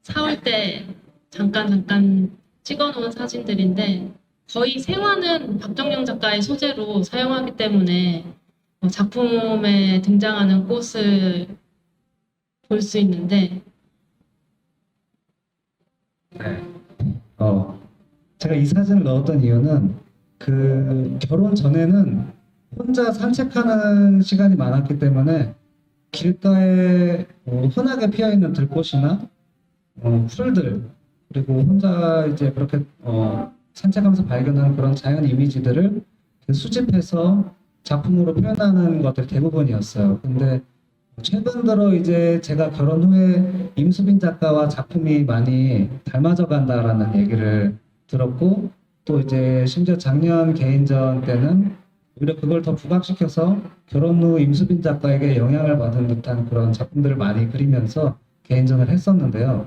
사올 때 잠깐 찍어놓은 사진들인데, 거의 생화는 박정영 작가의 소재로 사용하기 때문에 작품에 등장하는 꽃을 볼 수 있는데, 네. 제가 이 사진을 넣었던 이유는 그 결혼 전에는 혼자 산책하는 시간이 많았기 때문에 길가에 흔하게 피어있는 들꽃이나 풀들, 그리고 혼자 이제 그렇게 산책하면서 발견하는 그런 자연 이미지들을 수집해서 작품으로 표현하는 것들이 대부분이었어요. 근데 최근 들어 이제 제가 결혼 후에 임수빈 작가와 작품이 많이 닮아져 간다라는 얘기를 들었고, 또 이제 심지어 작년 개인전 때는 오히려 그걸 더 부각시켜서 결혼 후 임수빈 작가에게 영향을 받은 듯한 그런 작품들을 많이 그리면서 개인전을 했었는데요.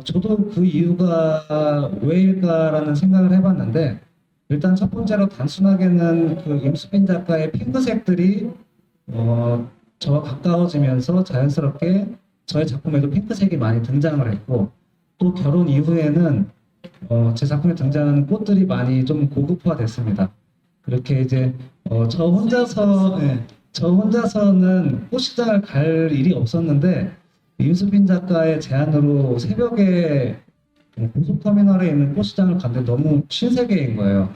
저도 그 이유가 왜일까라는 생각을 해봤는데, 일단 첫 번째로 단순하게는 그 임수빈 작가의 핑크색들이 저와 가까워지면서 자연스럽게 저의 작품에도 핑크색이 많이 등장을 했고, 또 결혼 이후에는 제 작품에 등장하는 꽃들이 많이 좀 고급화됐습니다. 그렇게 이제 저 혼자서는 꽃시장을 갈 일이 없었는데, 임수빈 작가의 제안으로 새벽에 고속터미널에 있는 꽃시장을 갔는데 너무 신세계인 거예요.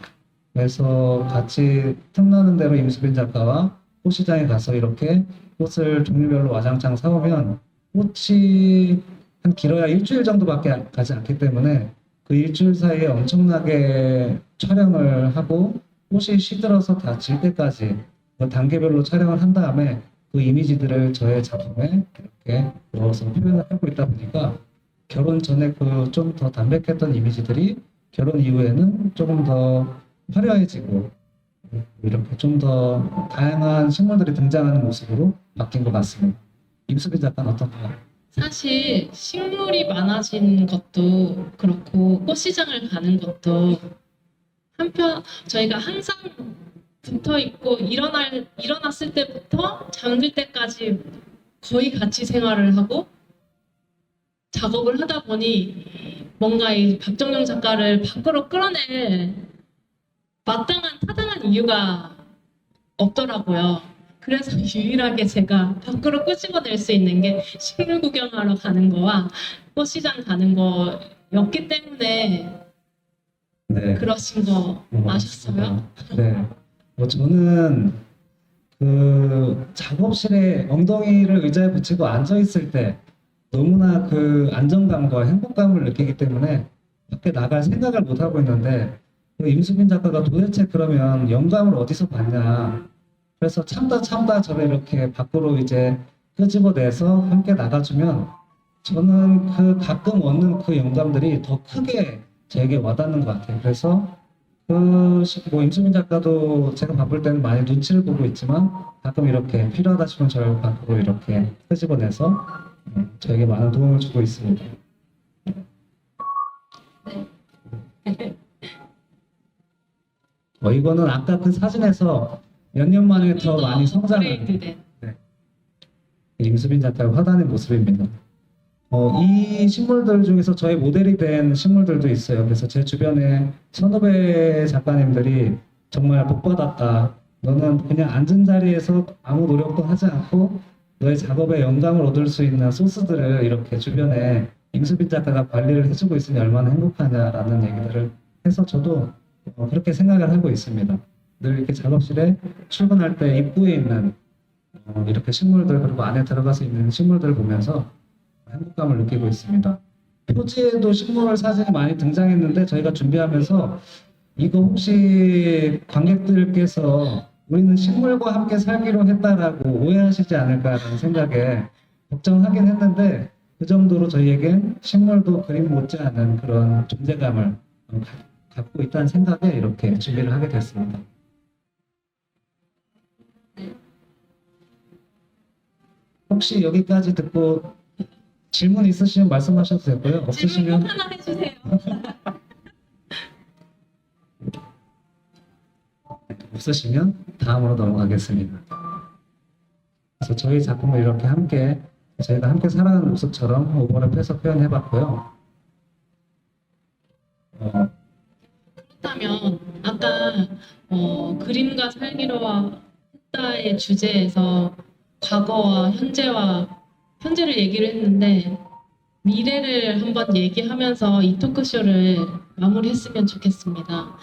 그래서 같이 틈나는 대로 임수빈 작가와 꽃시장에 가서 이렇게 꽃을 종류별로 와장창 사오면, 꽃이 한 길어야 일주일 정도밖에 가지 않기 때문에 그 일주일 사이에 엄청나게 촬영을 하고, 꽃이 시들어서 다 질 때까지 그 단계별로 촬영을 한 다음에 그 이미지들을 저의 작품에 이렇게 넣어서 표현을 하고 있다 보니까, 결혼 전에 그 좀 더 담백했던 이미지들이 결혼 이후에는 조금 더 화려해지고, 이렇게 좀 더 다양한 식물들이 등장하는 모습으로 바뀐 것 같습니다. 임수빈 작가는 어떤가요? 사실 식물이 많아진 것도 그렇고 꽃시장을 가는 것도 한편 저희가 항상 붙어 있고 일어났을 때부터 잠들 때까지 거의 같이 생활을 하고 작업을 하다 보니 뭔가 이 박정영 작가를 밖으로 끌어낼 타당한 이유가 없더라고요. 그래서 유일하게 제가 밖으로 끄집어낼 수 있는 게 식물 구경하러 가는 거와 꽃시장 가는 거였기 때문에 네. 그러신 거 아셨어요? 네. 저는 그 작업실에 엉덩이를 의자에 붙이고 앉아 있을 때 너무나 그 안정감과 행복감을 느끼기 때문에 밖에 나갈 생각을 못 하고 있는데, 그 임수빈 작가가 도대체 그러면 영감을 어디서 받냐? 그래서 참다 저를 이렇게 밖으로 이제 끄집어내서 함께 나가주면, 저는 그 가끔 얻는 그 영감들이 더 크게 저에게 와닿는 것 같아요. 그래서 임수빈 작가도 제가 바쁠 때는 많이 눈치를 보고 있지만, 가끔 이렇게 필요하다 싶으면 저를 밖으로 이렇게 끄집어내서 저에게 많은 도움을 주고 있습니다. 이거는 아까 그 사진에서 몇 년 만에 더 많이 성장을 업그레이드된. 임수빈 작가의 화단의 모습입니다. 이 식물들 중에서 저의 모델이 된 식물들도 있어요. 그래서 제 주변에 선후배 작가님들이 정말 복받았다. 너는 그냥 앉은 자리에서 아무 노력도 하지 않고 너의 작업에 영감을 얻을 수 있는 소스들을 이렇게 주변에 임수빈 작가가 관리를 해주고 있으니 얼마나 행복하냐라는 얘기들을 해서 저도 그렇게 생각을 하고 있습니다. 늘 이렇게 작업실에 출근할 때 입구에 있는 이렇게 식물들, 그리고 안에 들어가서 있는 식물들을 보면서 행복감을 느끼고 있습니다. 표지에도 식물 사진이 많이 등장했는데, 저희가 준비하면서 이거 혹시 관객들께서 우리는 식물과 함께 살기로 했다라고 오해하시지 않을까라는 생각에 걱정하긴 했는데, 그 정도로 저희에겐 식물도 그림 못지않은 그런 존재감을 갖고 있다는 생각에 이렇게 준비를 하게 됐습니다. 혹시 여기까지 듣고 질문 있으시면 말씀하셔도 되고요. 질문 없으시면 꼭 하나 해주세요. 없으시면 다음으로 넘어가겠습니다. 그래서 저희 작품을 이렇게 저희가 함께 살아가는 모습처럼 오버랩해서 표현해봤고요. 그렇다면 아까 그림과 살기로 했다의 주제에서 과거와 현재를 얘기를 했는데, 미래를 한번 얘기하면서 이 토크쇼를 마무리했으면 좋겠습니다.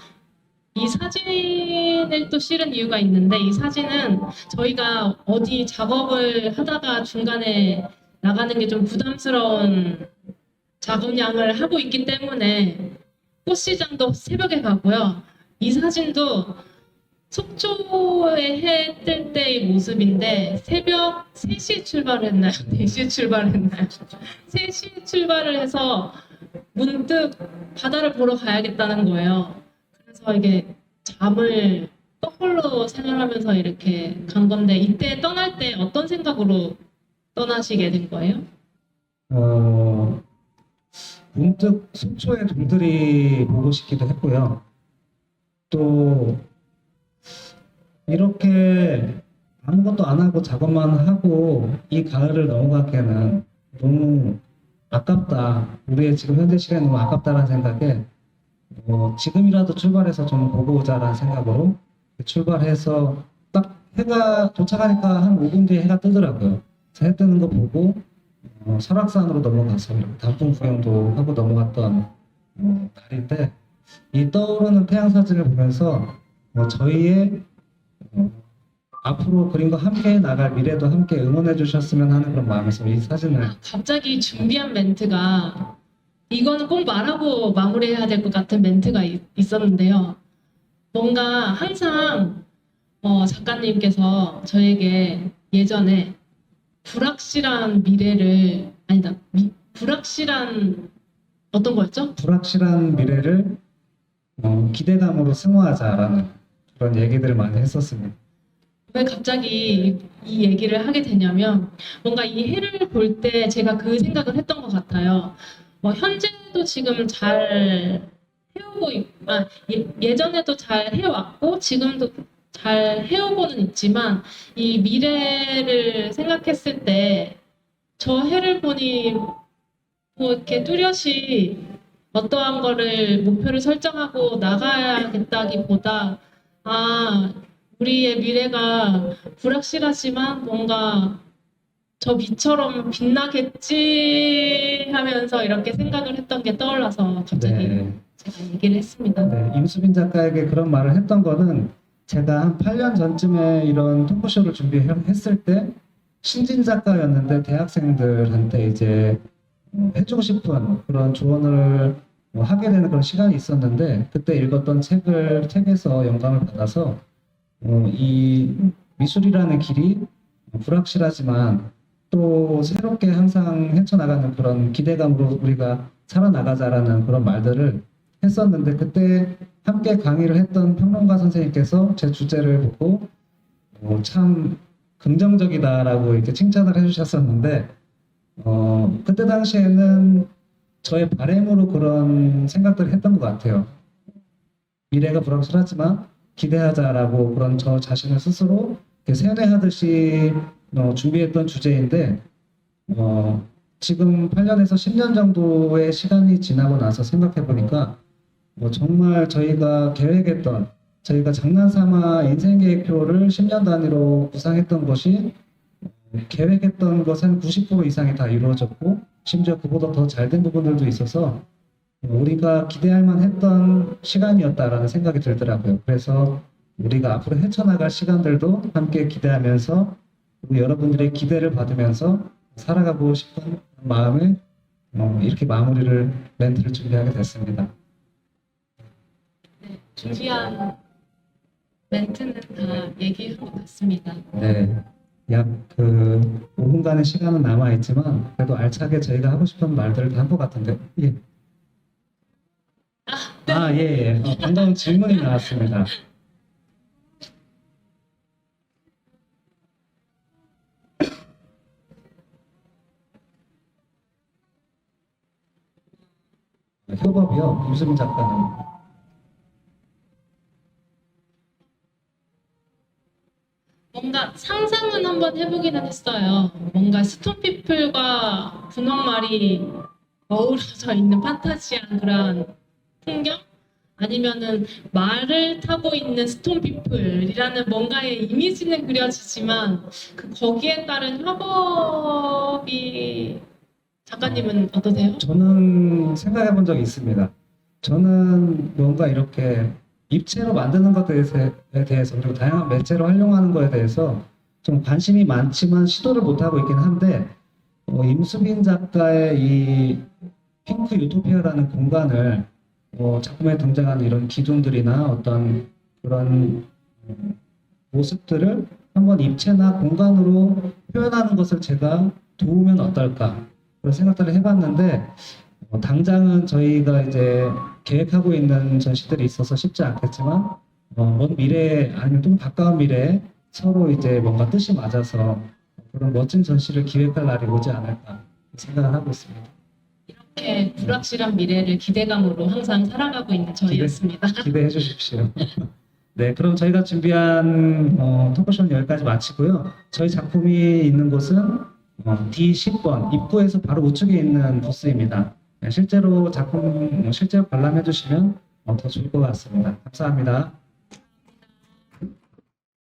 이 사진을 또 실은 이유가 있는데, 이 사진은 저희가 어디 작업을 하다가 중간에 나가는 게 좀 부담스러운 작업량을 하고 있기 때문에 꽃시장도 새벽에 가고요. 이 사진도 속초에 해 뜰 때의 모습인데 새벽 3시에 출발을 했나요? 4시에 출발을 했나요? 3시에 출발을 해서 문득 바다를 보러 가야겠다는 거예요. 그래서 이게 잠을 거꾸로 생활하면서 이렇게 간 건데, 이때 떠날 때 어떤 생각으로 떠나시게 된 거예요? 문득 속초의 돌들이 보고 싶기도 했고요. 또 이렇게 아무것도 안 하고 작업만 하고 이 가을을 넘어가기에는 너무 아깝다. 우리의 지금 현재 시간이 너무 아깝다라는 생각에 지금이라도 출발해서 좀 보고 오자라는 생각으로 출발해서 딱 해가 도착하니까 한 5분 뒤에 해가 뜨더라고요. 그래서 해 뜨는 거 보고 설악산으로 넘어가서 이렇게 단풍 구경도 하고 넘어갔던 날인데, 이 떠오르는 태양 사진을 보면서 저희의 앞으로 그림과 함께 나갈 미래도 함께 응원해 주셨으면 하는 그런 마음에서 이 사진을 갑자기 준비한 멘트가, 이거는 꼭 말하고 마무리해야 될 것 같은 멘트가 있었는데요. 뭔가 항상 작가님께서 저에게 예전에 불확실한 미래를, 아니다, 불확실한 어떤 거였죠? 불확실한 미래를 기대감으로 승화하자라는 그런 얘기들을 많이 했었습니다. 왜 갑자기 이 얘기를 하게 되냐면, 뭔가 이 해를 볼 때 제가 그 생각을 했던 것 같아요. 현재도 지금 잘 해오고 예전에도 잘 해왔고 지금도 잘 해오고는 있지만, 이 미래를 생각했을 때 저 해를 보니 뭐 이렇게 뚜렷이 어떠한 거를 목표를 설정하고 나가야겠다기보다, 우리의 미래가 불확실하지만 뭔가 저 빛처럼 빛나겠지 하면서 이렇게 생각을 했던 게 떠올라서 갑자기 네. 제가 얘기를 했습니다. 네, 임수빈 작가에게 그런 말을 했던 거는, 제가 한 8년 전쯤에 이런 토크쇼를 준비했을 때 신진 작가였는데 대학생들한테 이제 해주고 싶은 그런 조언을 하게 되는 그런 시간이 있었는데, 그때 읽었던 책에서 영감을 받아서 이 미술이라는 길이 불확실하지만 또 새롭게 항상 헤쳐나가는 그런 기대감으로 우리가 살아나가자라는 그런 말들을 했었는데, 그때 함께 강의를 했던 평론가 선생님께서 제 주제를 보고 참 긍정적이다라고 이렇게 칭찬을 해주셨었는데, 그때 당시에는 저의 바람으로 그런 생각들을 했던 것 같아요. 미래가 불확실하지만 기대하자라고 그런 저 자신을 스스로 이렇게 세뇌하듯이 준비했던 주제인데, 지금 8년에서 10년 정도의 시간이 지나고 나서 생각해 보니까 정말 저희가 계획했던, 저희가 장난삼아 인생 계획표를 10년 단위로 구상했던 것이 계획했던 것은 90% 이상이 다 이루어졌고, 심지어 그보다 더 잘 된 부분들도 있어서 우리가 기대할 만했던 시간이었다라는 생각이 들더라고요. 그래서 우리가 앞으로 헤쳐나갈 시간들도 함께 기대하면서, 그리고 여러분들의 기대를 받으면서 살아가고 싶은 마음에 이렇게 멘트를 준비하게 됐습니다. 네, 준비한 멘트는 다 얘기한 것 같습니다. 네, 약 5분간의 시간은 남아있지만 그래도 알차게 저희가 하고 싶은 말들을 다 한 것 같은데. 예. 예. 방금 질문이 나왔습니다. 협업이요, 유승민 작가는. 뭔가 상상은 한번 해보기는 했어요. 뭔가 스톤피플과 분홍말이 어우러져 있는 판타지한 그런 풍경? 아니면은 말을 타고 있는 스톤피플이라는 뭔가의 이미지는 그려지지만, 거기에 따른 협업이, 작가님은 어떠세요? 저는 생각해 본 적이 있습니다. 저는 뭔가 이렇게 입체로 만드는 것에 대해서 그리고 다양한 매체로 활용하는 것에 대해서 좀 관심이 많지만 시도를 못하고 있긴 한데 임수빈 작가의 이 핑크 유토피아라는 공간을 작품에 등장하는 이런 기둥들이나 어떤 그런 모습들을 한번 입체나 공간으로 표현하는 것을 제가 도우면 어떨까 그런 생각들을 해봤는데 당장은 저희가 이제 계획하고 있는 전시들이 있어서 쉽지 않겠지만 먼 미래에 아니면 좀 가까운 미래에 서로 이제 뭔가 뜻이 맞아서 그런 멋진 전시를 기획할 날이 오지 않을까 생각을 하고 있습니다. 이렇게 불확실한 미래를 기대감으로 항상 살아가고 있는 저희였습니다. 기대해 주십시오. 네, 그럼 저희가 준비한 토크쇼는 여기까지 마치고요. 저희 작품이 있는 곳은 D10번 입구에서 바로 우측에 있는 부스입니다. 네, 실제로 작품 실제로 관람해 주시면 더 좋을 것 같습니다. 감사합니다.